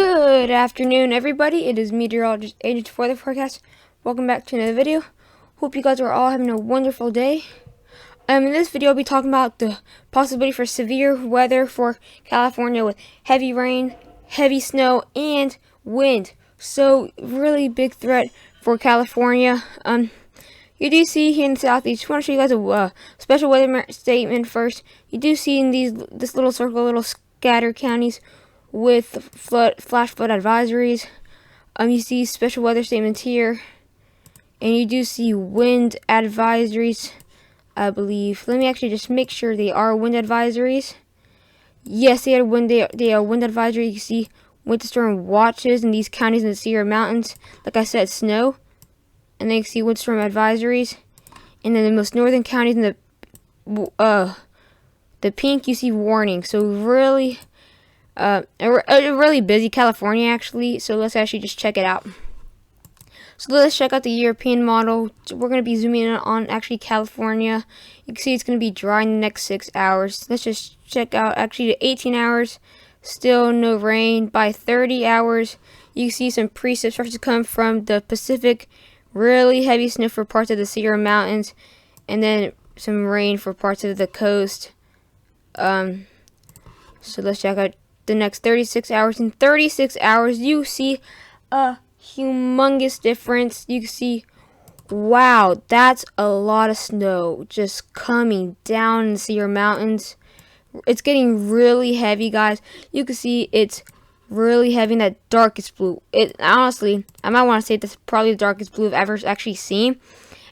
Good afternoon, everybody. It is meteorologist Agent for the forecast. Welcome back to another video. Hope you guys are all having a wonderful day. In this video, I'll be talking about the possibility for severe weather for California with heavy rain, heavy snow, and wind. So, really big threat for California. You do see here in the southeast. I want to show you guys a special weather statement first. You do see in this little circle, little scattered counties with flash flood advisories. You see special weather statements here, and you do see wind advisories, I believe. Let me actually just make sure they are wind advisories. Yes, they are wind advisory. You see winter storm watches in these counties in the Sierra Mountains. Like I said, snow, and then you see windstorm advisories. And then the most northern counties in the pink, you see warning. So really, a really busy California actually. So let's actually just check it out. So let's check out the European model. We're going to be zooming in on actually California. You can see it's going to be dry in the next 6 hours. Let's just check out actually the 18 hours. Still no rain. By 30 hours, you can see some precip starts to come from the Pacific. Really heavy snow for parts of the Sierra Mountains. And then some rain for parts of the coast. So let's check out the next 36 hours. In 36 hours, you see a humongous difference. You can see, wow, that's a lot of snow just coming down in the Sierra Mountains. It's getting really heavy, guys. You can see it's really heavy in that darkest blue. It honestly, I might want to say this is probably the darkest blue I've ever actually seen.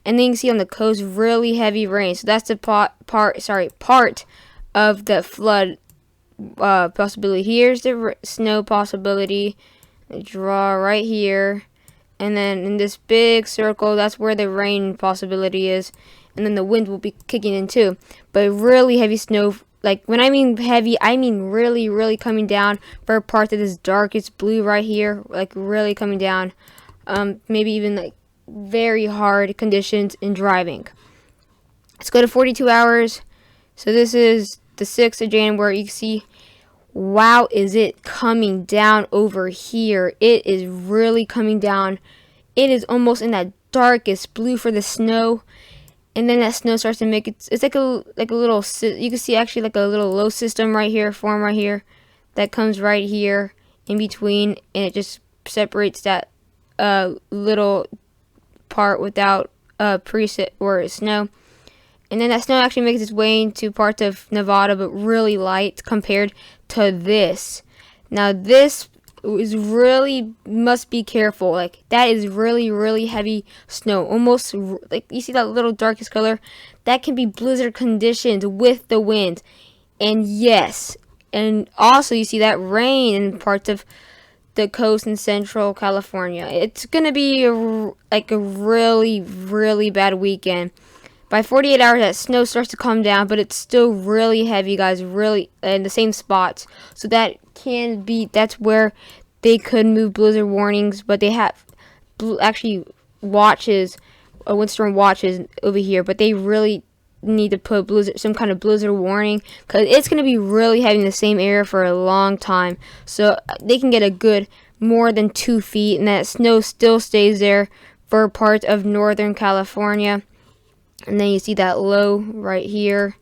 And then you can see on the coast really heavy rain. So that's the part of the flood possibility. Here's the snow possibility. I draw right here, and then in this big circle, that's where the rain possibility is, and then the wind will be kicking in too. But really heavy snow, like when I mean heavy, I mean really coming down for parts of this darkest blue right here, like really coming down. Maybe even like very hard conditions in driving. Let's go to 42 hours. So this is the 6th of January. You can see, wow, is it coming down over here. It is really coming down. It is almost in that darkest blue for the snow. And then that snow starts to make it, it's like a little, you can see actually like a little low system right here, form right here, that comes right here in between, and it just separates that little part without precip or snow. And then that snow actually makes its way into parts of Nevada, but really light compared to this. Now this is really, must be careful. Like that is really heavy snow. Almost like you see that little darkest color? That can be blizzard conditions with the wind. And yes, and also you see that rain in parts of the coast in central California. It's gonna be like a really bad weekend. By 48 hours, that snow starts to come down, but it's still really heavy, guys, really in the same spots. So that can be, that's where they could move blizzard warnings, but they have actually watches, windstorm watches over here, but they really need to put some kind of blizzard warning, because it's going to be really heavy in the same area for a long time. So they can get a good more than 2 feet, and that snow still stays there for parts of northern California. And then you see that low right here.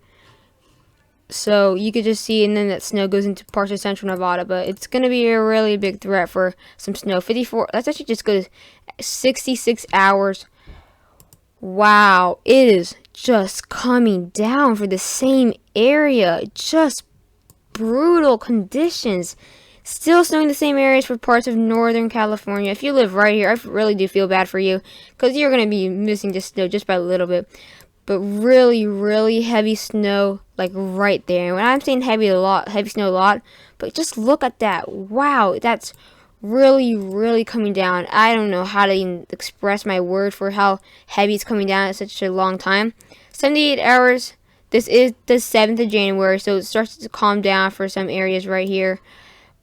So you could just see, and then that snow goes into parts of central Nevada. But it's going to be a really big threat for some snow. 54, that's actually just good. 66 hours. Wow, it is just coming down for the same area. Just brutal conditions. Still snowing the same areas for parts of northern California. If you live right here, I really do feel bad for you, because you're going to be missing the snow just by a little bit. But really heavy snow, like right there. And when I'm saying heavy snow a lot, but just look at that. Wow, that's really coming down. I don't know how to even express my word for how heavy it's coming down at such a long time. 78 hours. This is the 7th of January, so it starts to calm down for some areas right here.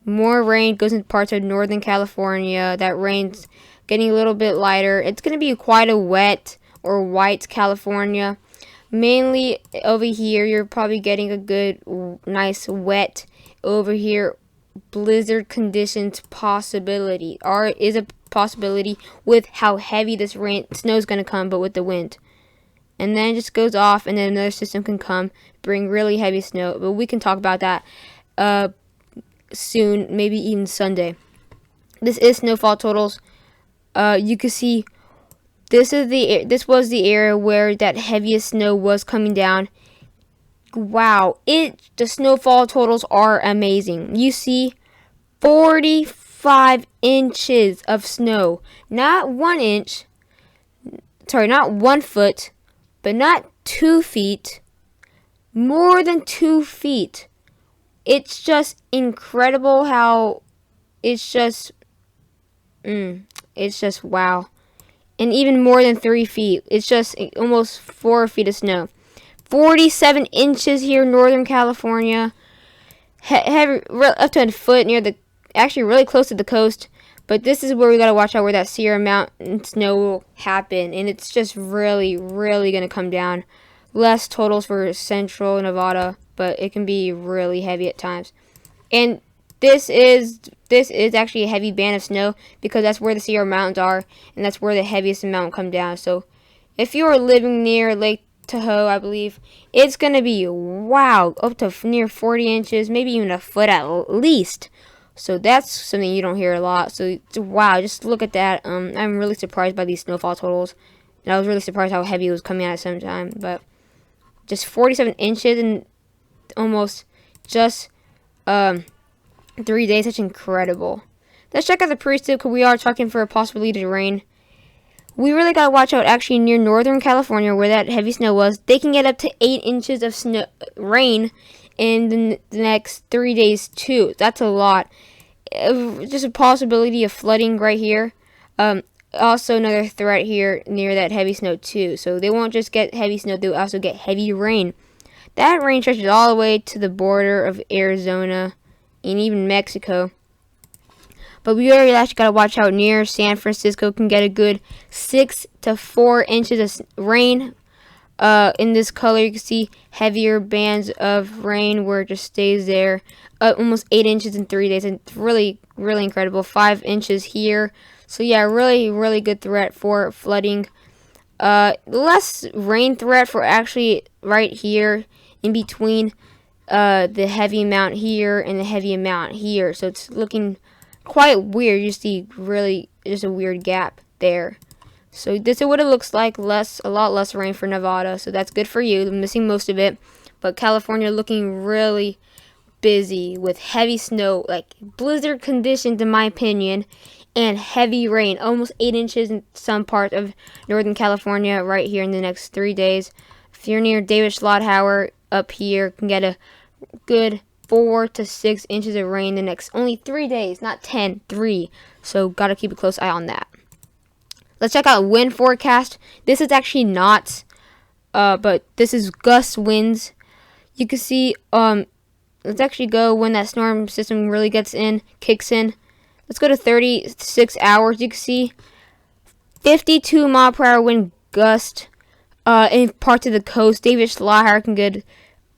More rain goes into parts of northern California. That rain's getting a little bit lighter. It's going to be quite a wet or white California. Mainly over here, you're probably getting a good, nice wet over here blizzard conditions possibility, or is a possibility with how heavy this snow is going to come, but with the wind. And then it just goes off, and then another system can come, bring really heavy snow. But we can talk about that soon, maybe even Sunday. This is snowfall totals. You can see this was the area where that heaviest snow was coming down. Wow, the snowfall totals are amazing. You see 45 inches of snow. Not 1 inch. Sorry, not 1 foot, but not 2 feet. More than 2 feet. It's just incredible how it's just wow. And even more than 3 feet. It's just almost 4 feet of snow. 47 inches here in Northern California. Heavy, up to a foot actually really close to the coast. But this is where we gotta watch out where that Sierra Mountain snow will happen. And it's just really, really gonna come down. Less totals for central Nevada, but it can be really heavy at times. And this is actually a heavy band of snow because that's where the Sierra Mountains are, and that's where the heaviest amount will come down. So if you are living near Lake Tahoe, I believe, it's going to be, wow, up to near 40 inches, maybe even a foot at least. So that's something you don't hear a lot. So wow, just look at that. I'm really surprised by these snowfall totals. And I was really surprised how heavy it was coming out at some time. But just 47 inches in almost just 3 days. That's incredible. Let's check out the Precip because we are talking for a possibility to rain. We really got to watch out actually near Northern California where that heavy snow was. They can get up to 8 inches of rain in the next 3 days too. That's a lot. Just a possibility of flooding right here. Also another threat here near that heavy snow too. So they won't just get heavy snow, they'll also get heavy rain. That rain stretches all the way to the border of Arizona and even Mexico. But we already actually got to watch out near San Francisco. Can get a good 6 to 4 inches of rain. In this color, you can see heavier bands of rain where it just stays there. Almost 8 inches in 3 days. And it's really, really incredible. 5 inches here. So yeah, really, really good threat for flooding. Less rain threat for actually right here in between the heavy amount here and the heavy amount here. So it's looking quite weird. You see really just a weird gap there. So this is what it looks like. A lot less rain for Nevada. So that's good for you. I'm missing most of it. But California looking really busy with heavy snow, like blizzard conditions in my opinion, and heavy rain. Almost 8 inches in some parts of Northern California right here in the next 3 days. If you're near David Schlotthauer up here, can get a good 4 to 6 inches of rain the next only 3 days, not 10, 3. So gotta keep a close eye on that. Let's check out wind forecast. This is actually not, but this is gust winds. You can see, let's actually go when that storm system really kicks in. Let's go to 36 hours. You can see 52 mile per hour wind gust in parts of the coast. David Schlotthauer can get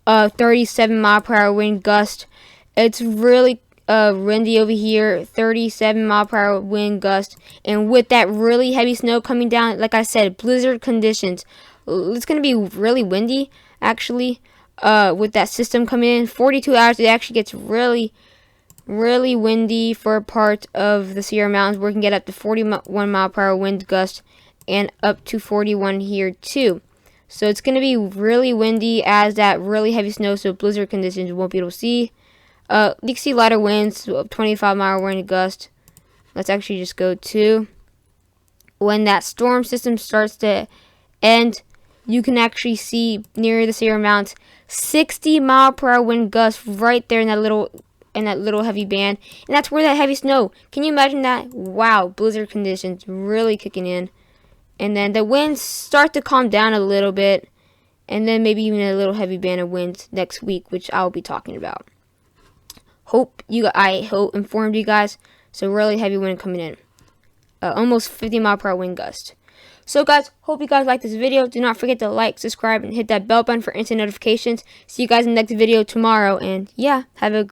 37 mile per hour wind gust. It's really windy over here. 37 mile per hour wind gust. And with that really heavy snow coming down, like I said, blizzard conditions. It's going to be really windy actually with that system coming in. 42 hours it actually gets really windy for a part of the Sierra Mountains where it can get up to 41 mile per hour wind gust and up to 41 here too. So it's going to be really windy as that really heavy snow, so blizzard conditions you won't be able to see. You can see lighter winds, 25 mile wind gust. Let's actually just go to when that storm system starts to end. You can actually see near the Sierra Mountains 60 mile per hour wind gust right there in that little heavy band, and that's where that heavy snow. Can you imagine that? Wow, blizzard conditions really kicking in. And then the winds start to calm down a little bit, and then maybe even a little heavy band of winds next week, which I'll be talking about. I hope informed you guys. So really heavy wind coming in, almost 50 mile per hour wind gust. So guys, hope you guys like this video. Do not forget to like, subscribe, and hit that bell button for instant notifications. See you guys in the next video tomorrow, and yeah, have a